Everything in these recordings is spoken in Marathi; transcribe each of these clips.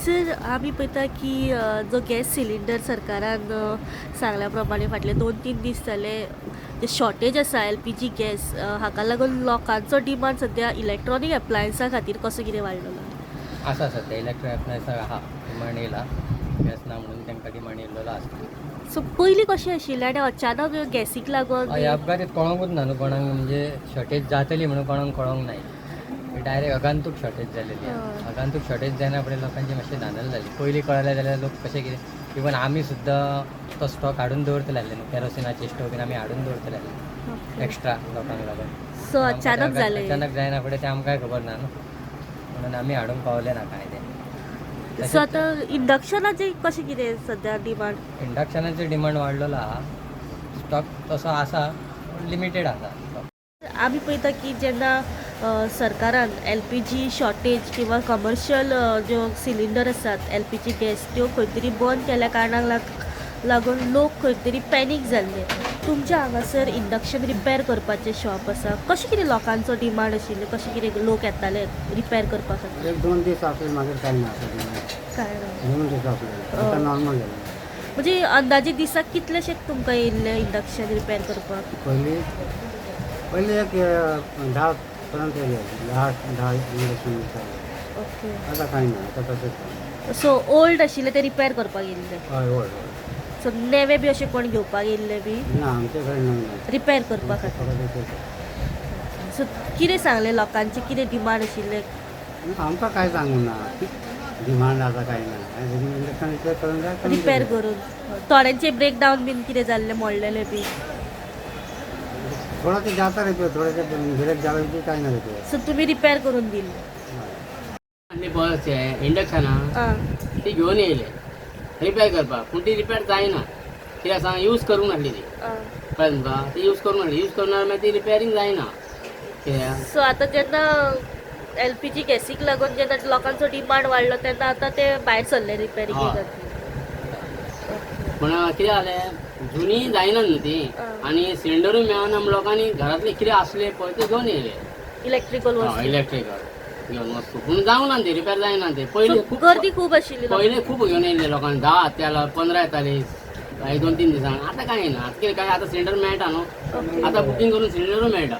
सर आमी पळयता की जो गॅस सिलिंडर सरकारान सांगल्या प्रमाणे फाटले 2-3 दीस जाले जे शॉर्टेज आसा LPG गॅस हाका लागून लोकांचो डिमांड सद्या इलेक्ट्रॉनीक एप्लायन्सा खातीर कसो कितें वाडलेलो आसा सध्या इलेक्ट्रॉनिक एप्लायन्साक आहा डिमांड येयला गॅस ना म्हणून तांकां डिमांड येयल्लो आसा. सो पयलीं कशें आशिल्लें आनी अचानक गॅसीक लागून ह्या अपघातीत कळोंकूच ना न्हू कोणाक म्हणजे शॉर्टेज जातली म्हणून कोणाक कळोंक ना. डायरेक्ट अगांतूक शॉर्टेज जालेली अगांतूक शॉर्टेज जायना फुडें लोकांची मातशी धांदल जाली. पयलीं कळलें जाल्यार लोक कशें कितें इवन आमी सुद्दां तो स्टॉक हाडून दवरतले आसले न्हू केरोसिनाचे स्टॉक बीन आमी हाडून दवरतले आसले एक्स्ट्रा लोकांक लागून. सो अचानक जालें अचानक जायना फुडें तें आमकांय खबर ना न्हू म्हणून आमी हाडूंक पावले ना कांय तें. सो आतां इंडक्शनाचें कशें कितें सद्या डिमांड इंडक्शनाचो डिमांड वाडलेलो आहा. स्टॉक तसो आसा लिमिटेड आसा. आमी पळयता की जेन्ना सरकारान LPG शॉर्टेज किंवा कमर्शियल ज्यो सिलिंडर आसात LPG गॅस त्यो खंय तरी बंद केल्या कारणाक लागून लोक खंय तरी पॅनीक जाल्ले. तुमच्या हांगासर इंडक्शन रिपेर करपाचें शॉप आसा कशें कितें लोकांचो डिमांड आशिल्लो कशें कितें लोक येताले रिपेर करपा खातीर 1-2 दीस आसले मागीर कांय ना काय 2 दीस आसले आतां नॉर्मल जालें. म्हणजे अंदाजे दिसाक कितलेशे तुमकां येयल्ले इंडक्शन रिपेर करपाक पयलीं एक 10 पर्यंत येयले 10 इंडक्शन ओके आतां कांय ना आतां तशेंच. सो ओल्ड आशिल्ले ते रिपेर करपाक येयल्ले हय हय सो नेवे बी अशें कोण घेवपाक येयल्ले बी ना आमचे कडेन ना रिपेर करपा खातीर. सो कितें सांगलें लोकांचें कितें डिमांड आशिल्लें आमकां कांय सांगूं ना डिमांड आसा कांय ना इंडक्शन रिपेर करून जाय रिपेर करून थोड्यांचे ब्रेकडावन बीन कितें जाल्ले मोडलेले बी थोडा ते जाता रिपेर थोडे ब्रेक जाले की कांय ना रिपेर. सो तुमी रिपेर करून दिले आनी बस इंडक्शनां ती घेवन येयले रिपेर करपाक पूण ती रिपेर जायना कित्याक सांग यूज करूंक नासली ती कळ्ळें तुमकां ती यूज करूंक नासली यूज करून मागीर ती रिपेरींग जायना कित्याक सो आतां जेन्ना LPG गॅसीक लागून जेन्ना लोकांचो डिमांड वाडलो तेन्ना आतां ते भायर सरले रिपेरिंगे हय. खातीर पूण कितें जालें जुनी जायना न्हू ती आनी सिलिंडरूय मेळना म्हण लोकांनी घरांतले कितें आसले पळय ते घेवन येयले इलेक्ट्रिकल वस्तू इलेक्ट्रिकल घेवन वस्तू पूण जावंक ना ते रिपेर जायना ते पयलीं खूब गर्दी खूब आशिल्ली पयलीं खूब घेवन येयल्ले लोकांनी 10 येताले 15 येताले 2-3 दिसांनी आतां कांय ना आतां कितें काय आतां सिलिंडर मेळटा न्हू आतां बुकींग करून सिलिंडरूय मेळटा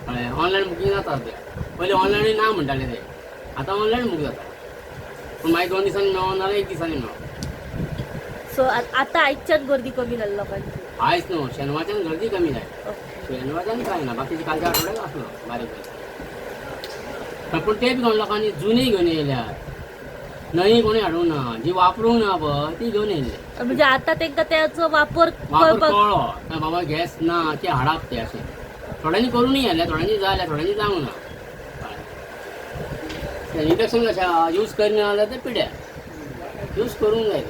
कळ्ळें ऑनलायन बुकींग जाता ते पयलीं ऑनलायन ना म्हणटाले ते आतां ऑनलायन बूक जाता पूण मागीर 2 दिसांनी मेळो नाल्यार 1 दिसांनी मेळो. सो आतां आयच्यान गर्दी कमी जाली लोकांची आयज न्हू शेनवारच्यान गर्दी कमी जाय शेनवारच्यान कांय ना बाकीचे कालच्या आठवड्याक आसलो बारीक बारीक पूण ते बी कोण लोकांनी जुनी घेवन येयल्यात नवी कोणी हाडूंक ना जी वापरूंक ना पळय ती घेवन येयले म्हणजे आतां तांकां त्याचो वापर करपाक कळ्ळो काय बाबा गॅस ना ते हाडाप ते अशें थोड्यांनी करूनय येयल्या थोड्यांनी जाल्या थोड्यांनी जावंक ना इंडक्शन कशें यूज करिना जाल्यार ते पिड्या यूज करूंक जाय.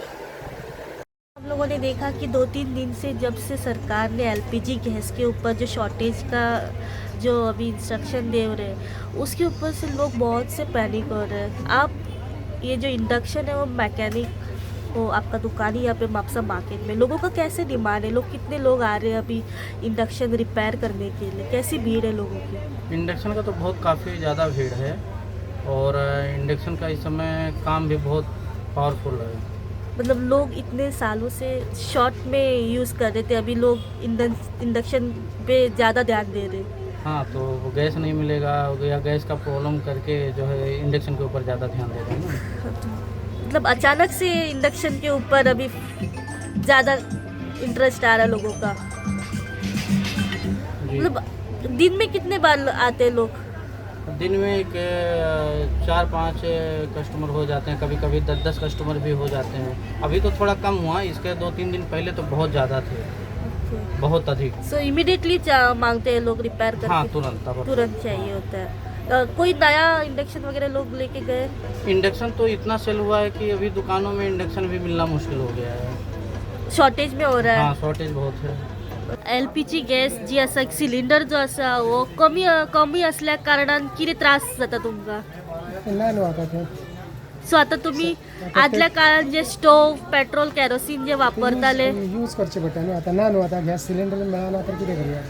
हम लोगों ने देखा कि 2-3 दिन से जब से सरकार ने LPG गैस के ऊपर जो शॉर्टेज का जो अभी इंस्ट्रक्शन दे रहे हैं उसके ऊपर से लोग बहुत से पैनिक हो रहे हैं. आप ये जो इंडक्शन है वो मैकेनिक हो आपका दुकान ही यहाँ पे मापसा मार्केट में लोगों का कैसे डिमांड है लोग कितने लोग आ रहे हैं अभी इंडक्शन रिपेयर करने के लिए कैसी भीड़ है लोगों की इंडक्शन का तो बहुत काफ़ी ज़्यादा भीड़ है और इंडक्शन का इस समय काम भी बहुत पावरफुल है. मतलब लोग इतने सालों से शॉर्ट में यूज़ कर रहे थे अभी लोग इंडक्शन पे ज़्यादा ध्यान दे रहे हैं. हाँ तो वो गैस नहीं मिलेगा या गैस का प्रॉब्लम करके जो है इंडक्शन के ऊपर ज़्यादा ध्यान दे रहे हैं ना. मतलब अचानक से इंडक्शन के ऊपर अभी ज़्यादा इंटरेस्ट आ रहा है लोगों का. जी. मतलब दिन में कितने बार आते हैं लोग दिन में 4-5 कस्टमर हो जाते हैं कभी कभी 10-10 कस्टमर भी हो जाते हैं. अभी तो थोड़ा कम हुआ इसके 2-3 दिन पहले तो बहुत ज़्यादा थे बहुत अधिक. सो इमीडिएटली मांगते हैं लोग रिपेयर करके हाँ तुरंत तुरंत चाहिए होता है. कोई नया इंडक्शन वगैरह लोग लेके गए इंडक्शन तो इतना सेल हुआ है कि अभी दुकानों में इंडक्शन भी मिलना मुश्किल हो गया है. शॉर्टेज में हो रहा है. हाँ शॉर्टेज बहुत है. LPG गॅस जी आसा सिलिंडर जो आसा वो कमी असल्या कारणान कितें त्रास जाता तुमकां ना न्हू आतां तें सो आतां तुमी आदल्या काळान जे स्टोव पेट्रोल केरोसीन जे वापरताले यूज करचें पडटा न्हू आतां ना न्हू आतां गॅस सिलिंडर मेळना तर कितें करूया.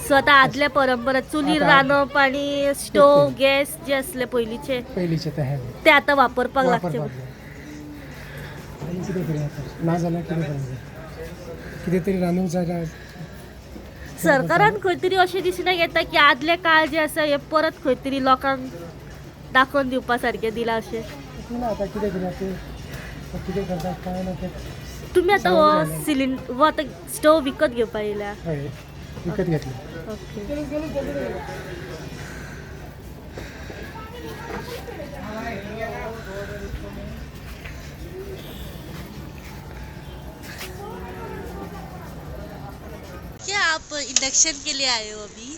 सो आतां आदल्या परंपरा चुलीर रांदप आनी स्टोव गॅस जे आसले पयलींचे पयलींचे ते ते आतां वापरपाक लागचे वापरपाक कितें तरी आतां ना जाल्यार कितें करपाचें कितें तरी रांदूंक जाय सरकारान खंय तरी अशें दिसना येता की आदले काळ जे आसा हे परत खंय तरी लोकांक दाखोवन दिवपा सारकें दिलां अशें ना आतां कितें करया ते कितें करता कांय ना तें तुमी आतां हो हो आतां स्टोव विकत घेवपा येयल्या हय विकत घेतलें ओके क्या आप इंडक्शन के लिए आए हो अभी?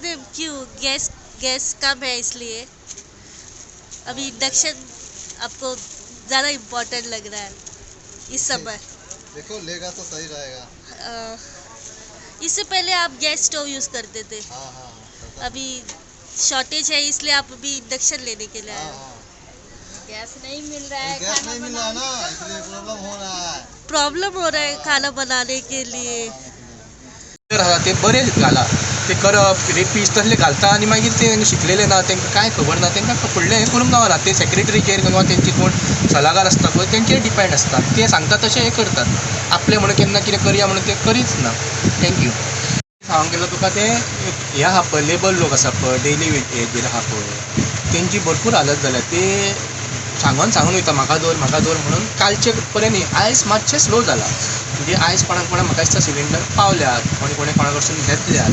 नहीं क्यों? गैस गैस कम है इसलिए अभी इंडक्शन आपको ज़्यादा इम्पोर्टेंट लग रहा है इस समय। देखो लेगा तो सही रहेगा। इससे पहले आप गैस स्टोव यूज़ करते थे, हाँ हाँ अभी शॉर्टेज है इसलिए आप अभी इंडक्शन लेने के लिए आए हो। गैस नहीं मिल रहा है, गैस खाना नहीं मिल रहा है ना, इसलिए प्रॉब्लम हो रहा है। प्रॉब्लम हो रहा है खाना बनाने के लिए। ते बरें घाला ते करप रेपीस तसले घालता आनी मागीर ते शिकलेले ना तांकां कांय खबर ना तांकां फुडलें हें करूंक गावना ते सेक्रेटरीचेर किंवा तेंचे कोण सल्लागार आसता पळय तेंचेर डिपेंड आसता ते सांगता तशें हें करतात आपलें म्हणून केन्ना कितें करया म्हणून ते करीच ना थँक्यू सांगूंक गेलो तुका ते हे आहा पळय लेबर लोक आसा पळय डेली हेजेर आहा पळय तेंची भरपूर हालत जाल्या ते सांगून वयता म्हाका दवर म्हणून कालचे पर्यंत आयज मातशें स्लो जाला म्हणजे आयज कोणाक म्हाका दिसता सिलिंडर पावल्यात कोणे कोणा कडसून घेतल्यात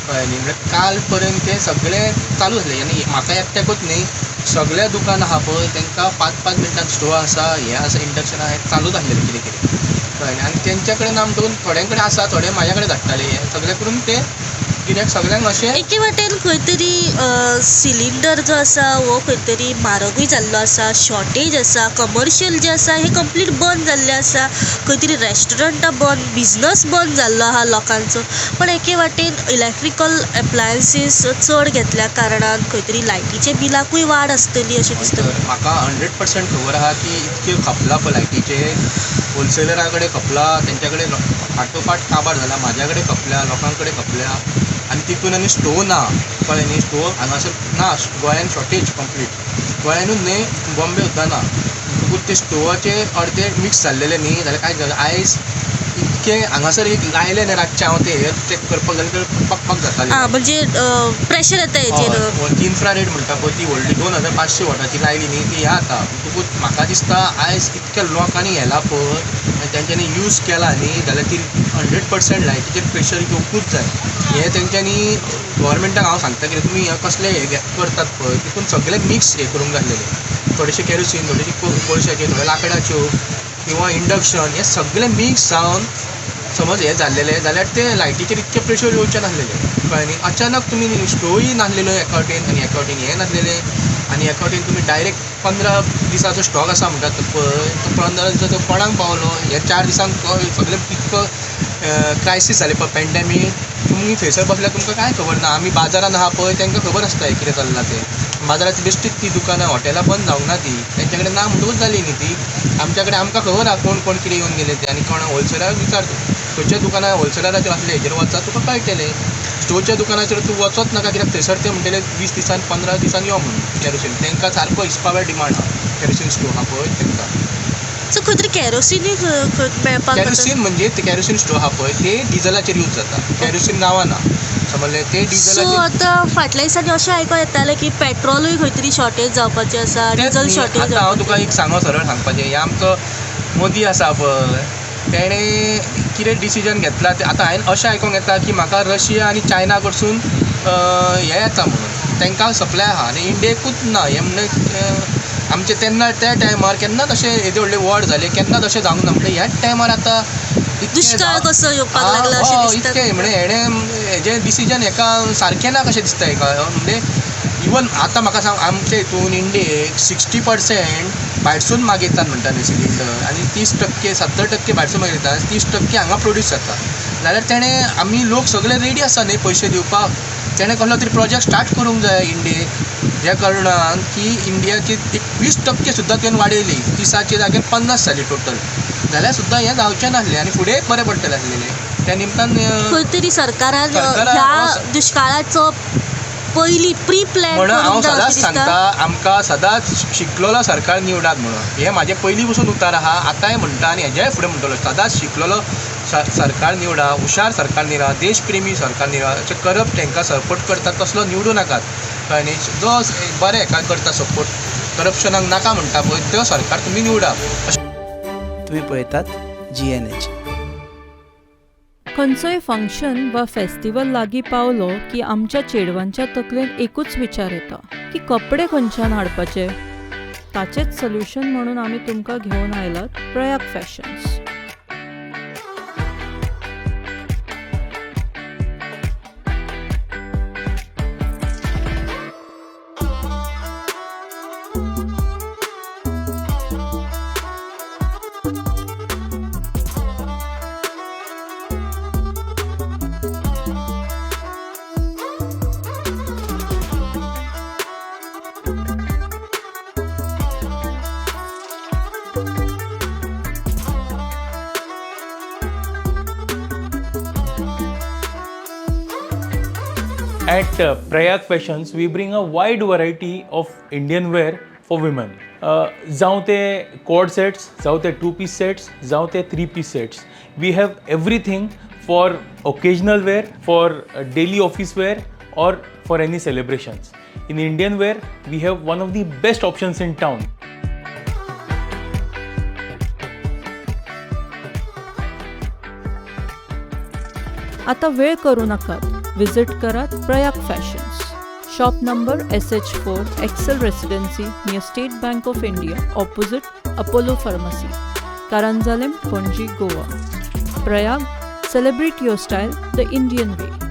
कळ्ळें न्ही म्हणजे काल पर्यंत ते सगळे चालू जाले आनी म्हाका एकट्याकूच न्ही सगळ्या दुकान आहा पळय तांकां 5-5 मिनटान स्टोव आसा हें आसा इंडक्शन आहा हें चालूच आसलेलें कितें कळ्ळें आनी तेंच्या कडेन आमकां थोड्यां कडेन आसा थोडे म्हाज्या कडेन धाडटाले हें सगळें करून ते कित्याक सगळ्यांक अशें एके वाटेन खंय तरी सिलिंडर जो आसा हो खंय तरी म्हारगूय जाल्लो आसा शॉर्टेज आसा कमर्शियल जे आसा हे कंप्लीट बंद जाल्ले आसा खंय तरी रेस्टॉरंटां बंद बिजनस बंद जाल्लो आहा लोकांचो पण एके वाटेन इलेक्ट्रिकल एप्लायन्सीस चड घेतल्या कारणान खंय तरी लायटीचे बिलाकूय वाड आसतली अशें दिसता म्हाका 100% खबर आहा की इतके खपला पळय लायटीचे होलसेलरा कडेन खपला तेंच्या कडेन फाटोफाट काबार जाला म्हाज्या कडेन खपल्या लोकां कडेन खपल्या आनी तितून आनी स्टोव ना कळ्ळें न्ही स्टोव हांगासर ना गोंयान शॉर्टेज कंप्लीट गोंयानूच न्ही बॉम्बे सुद्दां ना म्हणटकूच ते स्टोवाचे अर्दे मिक्स जाल्लेले न्ही जाल्यार काय जालें आयज इतके हांगासर एक लायले न्ही रातचे हांव ते एअर चॅक करपाक जालें तर पक जातालें म्हणजे प्रेशर येता हेचेर इन्फ्रारेड म्हणटा पळय ती व्हडली 2500 वॉटाची लायली न्ही ती हें जाता म्हणटकूच म्हाका दिसता आयज इतक्या लोकांनी हेला पळय आनी तेंच्यांनी यूज केला न्ही जाल्यार ती 100% लायटीचेर प्रेशर घेवंकूच जाय हें तेंच्यांनी गव्हर्मेंटाक हांव सांगता की तुमी कसले हे करतात पळय तितून सगळे मिक्स हे करूंक जाल्लेले थोडेशे केरोसीन थोडेशे कोळशाचे थोडे लाकडाच्यो किंवा इंडक्शन हे सगळे मिक्स जावन समज हे जाल्लेले जाल्यार ते लायटीचेर इतके प्रेशर येवचे नासलेले कळ्ळें न्ही अचानक तुमी स्टोवूय नासलेलो एका वटेन आनी एका वटेन हें नासलेलें आनी एका वटेन तुमी डायरेक्ट 15 दिसाचो स्टॉक आसा म्हणटात पळय तो 15 दिसाचो कोणाक पावलो हे 4 दिसांक सगळें इतको क्रायसीस जालें पळय पॅन्डेमीक तुमी थंयसर बसल्यार तुमकां कांय खबर ना आमी बाजारान आहा पळय तांकां खबर आसता कितें चल्लां तें बाजाराची बेश्टीच ती दुकानां हॉटेलां बंद जावंक ना ती तेंच्या कडेन ना म्हणटकूच जाली न्ही ती आमच्या कडेन आमकां खबर आहा कोण कोण कितें येवन गेले ते आनी कोणा होलसेलाक विचारता खंयच्या दुकानार होलसेलराचेर असले हेजेर वचत तुका कळटलें स्टोवच्या दुकानाचेर तूं वचत नाका कित्याक थंयसर ते म्हणटले 20 दिसान 15 दिसान यो म्हणून कॅरोसीन तांकां सारको हिसपावेळ डिमांड आहा कॅरोसीन स्टोव आहा पळय तांकां सो खंय तरी कॅरोसिनूय मेळपाक कॅरोसीन म्हणजे ते कॅरोसीन स्टोव आहा पळय ते डिझलाचेर यूज जाता कॅरोसीन नांवां ना समजलें ते सो डिझलाचेर आतां फाटल्या दिसांनी अशें आयकूं येतालें की पेट्रोलूय खंय तरी शॉर्टेज जावपाचें आसा डिझल शॉर्टेज आतां हांव तुका एक सांगो सरळ सांगपाचें हे आमचो मोदी आसा पळय तेणें कितें डिसिजन घेतला ते आतां हांवें अशें आयकूंक येता की म्हाका रशिया आनी चायना कडसून हें येता म्हणून तांकां सप्लाय आहा आनी इंडियेकूच ना हें म्हणजे आमचे तेन्ना त्या टायमार केन्नाच अशें येदे व्हडले वॉर जाले केन्नाच अशें जावंक ना म्हणजे ह्याच टायमार आतां दुष्काळ कसो येवपाक लागला अशें दिसता इतकें म्हणजे हेणें हेजें डिसिजन हेका सारकें ना कशें दिसता हेका म्हणजे इवन आतां म्हाका सांग आमचे हितून इंडियेक 60% भायरसून मागयतात म्हणटाले सिलिंडर आनी 30% 70% भायरसून मागयतात 30% हांगा प्रोड्यूस जाता जाल्यार तेणें आमी लोक सगळे रेडी आसा न्ही पयशे दिवपाक तेणें कसलो तरी प्रोजेक्ट स्टार्ट करूंक जाय इंडियेक ह्या कारणान की इंडियाची 20% सुद्दां तुवें वाडयली 30च्या जाग्यार 50 जाली टोटल जाल्यार सुद्दां हें जावचें नासलें आनी फुडें बरें पडटलें आसलेलें त्या निमतान खंय तरी सरकारान ह्या दुष्काळाचो पयली प्री प्लॅन म्हणून हांव सदांच सांगता आमकां सदांच शिकलेलो सरकार निवडात म्हणून हें म्हाजें पयलीं पसून उतार आहा आतांय म्हणटा आनी हेज्याय फुडें म्हणटलो सदांच शिकलेलो सरकार निवडा हुशार सरकार निवडा देशप्रेमी सरकार निवडा अशें करप्ट तांकां सपोर्ट करता तसलो निवडूं नाकात कळ्ळें न्ही जो बरें हेका करता सपोर्ट करप्शनाक नाका म्हणटा पळय तो सरकार तुमी निवडा तुम्ही पळयतात GNH. खंयचोय फंक्शन वा फेस्टिवल लागीं पावलो की आमच्या चेडवांच्या तकलेन एकूच विचार येता की कपडे खंयच्यान हाडपाचे. ताचेच सोल्युशन म्हणून आमी तुमकां घेवन आयलात Prayag fashions. At Prayag Fashions, we bring a wide variety of Indian wear for women. जावं ते cord sets, जावं ते 2-piece sets, जावं ते 3-piece sets. We have everything for occasional wear, for daily office wear, or for any celebrations. In Indian wear, we have one of the best options in town. आता वेळ करू नकात. विजिट करात Prayag fashions. Shop number SH4 Excel residency near State Bank of India opposite Apollo pharmacy, Karanzalem, Panaji, Goa. Prayag, celebrate your style the Indian way.